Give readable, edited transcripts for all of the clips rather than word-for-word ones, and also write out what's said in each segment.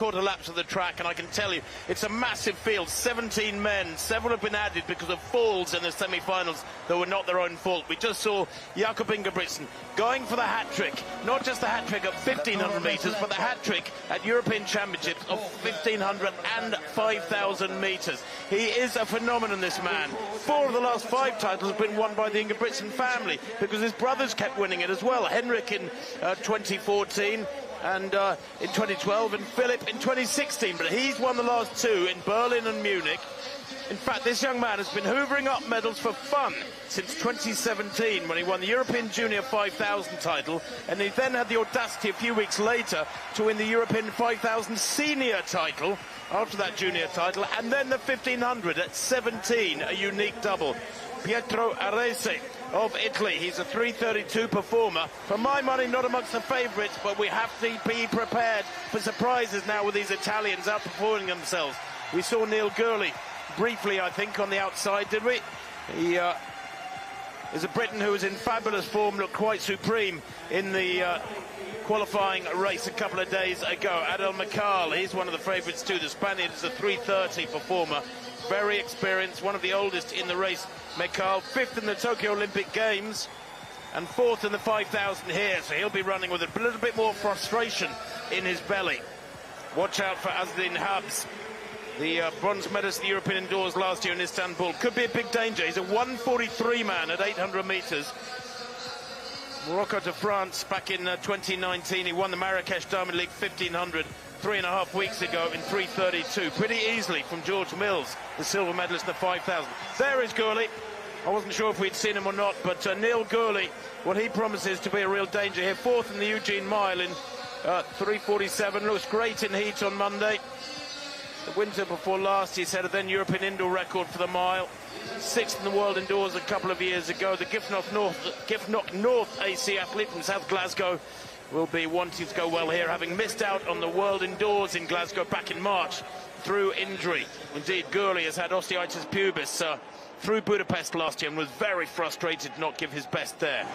quarter laps of the track, and I can tell you it's a massive field. 17 men, several have been added because of falls in the semi-finals that were not their own fault. We just saw Jakob Ingebrigtsen going for the hat-trick, not just the hat-trick at 1500 metres, but the hat-trick at European Championships of 1500 and 5000 metres. He is a phenomenon, this man. 4 of the last 5 titles have been won by the Ingebrigtsen family because his brothers kept winning it as well. Henrik in 2014 and in 2012, and Philip in 2016, but he's won the last 2 in Berlin and Munich. In fact, this young man has been hoovering up medals for fun since 2017, when he won the European Junior 5000 title, and he then had the audacity a few weeks later to win the European 5000 senior title after that junior title, and then the 1500 at 17, a unique double. Pietro Arese of Italy, he's a 3:32 performer. For my money, not amongst the favourites, but we have to be prepared for surprises now with these Italians outperforming themselves. We saw Neil Gurley briefly, I think, on the outside, did we? He is a Briton who was in fabulous form, looked quite supreme in the qualifying race a couple of days ago. Adel Mikal, he's one of the favourites too. The Spaniard is a 3:30 performer, very experienced, one of the oldest in the race. Mikal, 5th in the Tokyo Olympic Games and 4th in the 5000 here, so he'll be running with a little bit more frustration in his belly. Watch out for Azdin Habs, the bronze medalist at the European Indoors last year in Istanbul. Could be a big danger. He's a 1:43 man at 800 metres. Morocco to France back in 2019. He won the Marrakesh Diamond League 1500 3.5 weeks ago in 3:32, pretty easily from George Mills, the silver medalist in the 5000. There is Gurley. I wasn't sure if we'd seen him or not, but Neil Gurley, what he promises to be a real danger here. 4th in the Eugene Mile in 3:47, looks great in heat on Monday. The winter before last, he set a then European indoor record for the mile. 6th in the World Indoors a couple of years ago. The Giffnock North AC athlete from South Glasgow will be wanting to go well here, having missed out on the World Indoors in Glasgow back in March through injury. Indeed, Gurley has had osteitis pubis through Budapest last year and was very frustrated to not give his best there.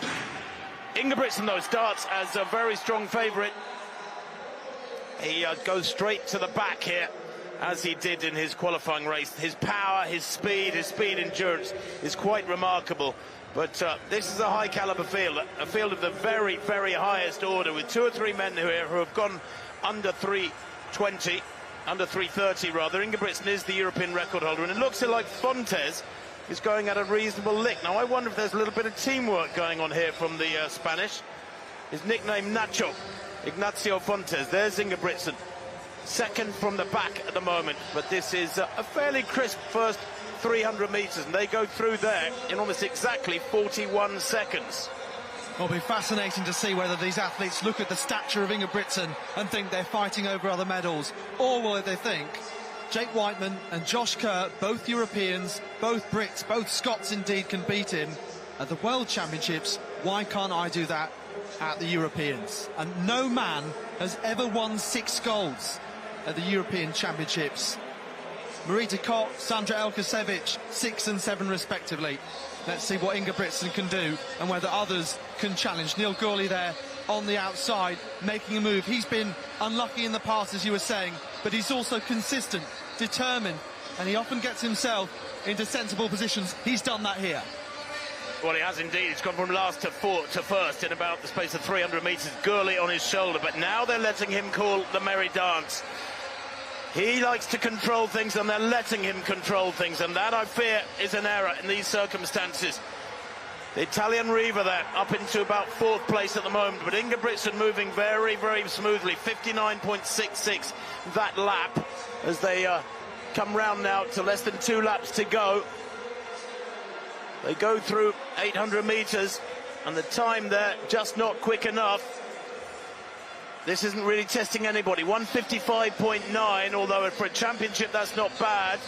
Ingebrigtsen, though, starts as a very strong favourite. He goes straight to the back here, as he did in his qualifying race. His power, his speed endurance is quite remarkable. But this is a high-caliber field, a field of the very, very highest order, with 2 or 3 men here who have gone under 3:20, under 3:30 rather. Ingebrigtsen is the European record holder, and it looks like Fontes is going at a reasonable lick. Now, I wonder if there's a little bit of teamwork going on here from the Spanish. His nickname, Nacho, Ignacio Fontes. There's Ingebrigtsen, 2nd from the back at the moment, but this is a fairly crisp first 300 metres, and they go through there in almost exactly 41 seconds. It'll be fascinating to see whether these athletes look at the stature of Ingebrigtsen and think they're fighting over other medals, or will they think Jake Whiteman and Josh Kerr, both Europeans, both Brits, both Scots indeed, can beat him at the World Championships. Why can't I do that at the Europeans? And no man has ever won 6 golds at the European Championships. Marita Koch, Sandra Elkasevich, 6 and 7 respectively. Let's see what Ingebrigtsen can do and whether others can challenge. Neil Gurley there on the outside, making a move. He's been unlucky in the past, as you were saying, but he's also consistent, determined, and he often gets himself into sensible positions. He's done that here. Well, he has indeed. He's gone from last to first in about the space of 300 metres. Gurley on his shoulder, but now they're letting him call the merry dance. He likes to control things, and they're letting him control things, and that, I fear, is an error in these circumstances. The Italian Riva there, up into about 4th place at the moment, but Ingebrigtsen moving very, very smoothly. 59.66 that lap, as they come round now to less than 2 laps to go. They go through 800 metres, and the time there just not quick enough. This isn't really testing anybody. 1:55.9, although for a championship that's not bad.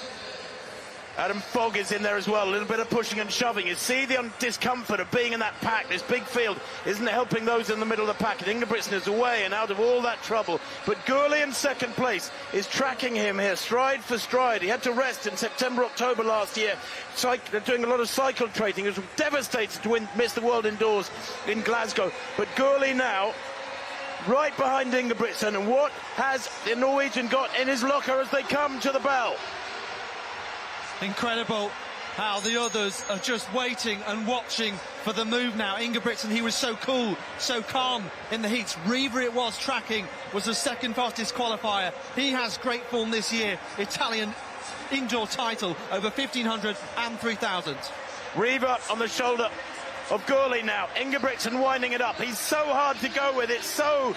Adam Fogg is in there as well, a little bit of pushing and shoving. You see the discomfort of being in that pack. This big field isn't helping those in the middle of the pack. And Ingebrigtsen is away and out of all that trouble. But Gurley in 2nd place is tracking him here, stride for stride. He had to rest in September, October last year, doing a lot of cycle training. He was devastated to miss the World Indoors in Glasgow. But Gurley now right behind Ingebrigtsen. And what has the Norwegian got in his locker as they come to the bell? Incredible how the others are just waiting and watching for the move now. Ingebrigtsen, he was so cool, so calm in the heats. Riva it was tracking, was the second fastest qualifier. He has great form this year. Italian indoor title over 1500 and 3000. Riva on the shoulder of Gurley now. Ingebrigtsen winding it up. He's so hard to go with. It's so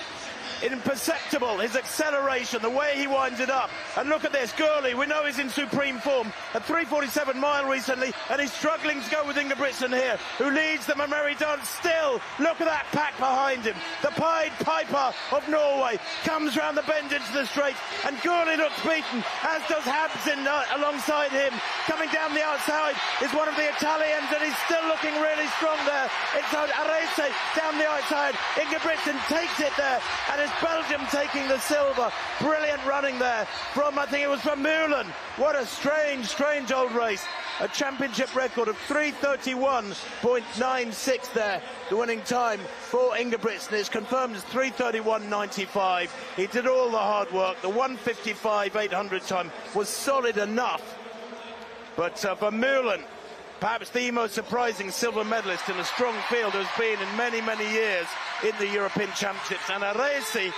imperceptible, his acceleration, the way he winds it up. And look at this, Gurley, we know he's in supreme form at 3:47 mile recently, and he's struggling to go with Ingebrigtsen here, who leads the Merry Dance still. Look at that pack behind him. The Pied Piper of Norway comes round the bend into the straight, and Gurley looks beaten, as does Habsin alongside him. Coming down the outside is one of the Italians, and he's still looking really strong there. It's Arese down the outside. Ingebrigtsen takes it there, and it's Belgium taking the silver. Brilliant running there from, I think it was from Vermeulen. What a strange old race. A championship record of 3:31.96 there. The winning time for Ingebrigtsen is confirmed as 3:31.95. He did all the hard work. The 1:55.800 time was solid enough. But Vermeulen, perhaps the most surprising silver medalist in a strong field has been in many years in the European Championships. And Arese,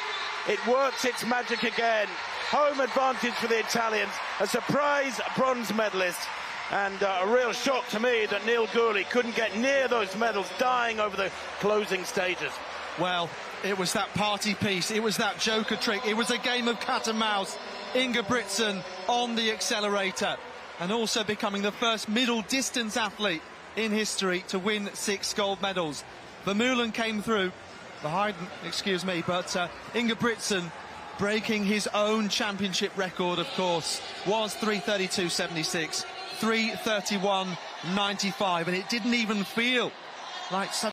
it works its magic again. Home advantage for the Italians, a surprise bronze medalist, and a real shock to me that Neil Gurley couldn't get near those medals, dying over the closing stages. Well, it was that party piece, it was that joker trick, it was a game of cat and mouse. Ingebrigtsen on the accelerator, and also becoming the first middle distance athlete in history to win 6 gold medals. Vermeulen came through behind, excuse me, but Ingebrigtsen breaking his own championship record, of course, was 3:32.76, 3:31.95, and it didn't even feel like such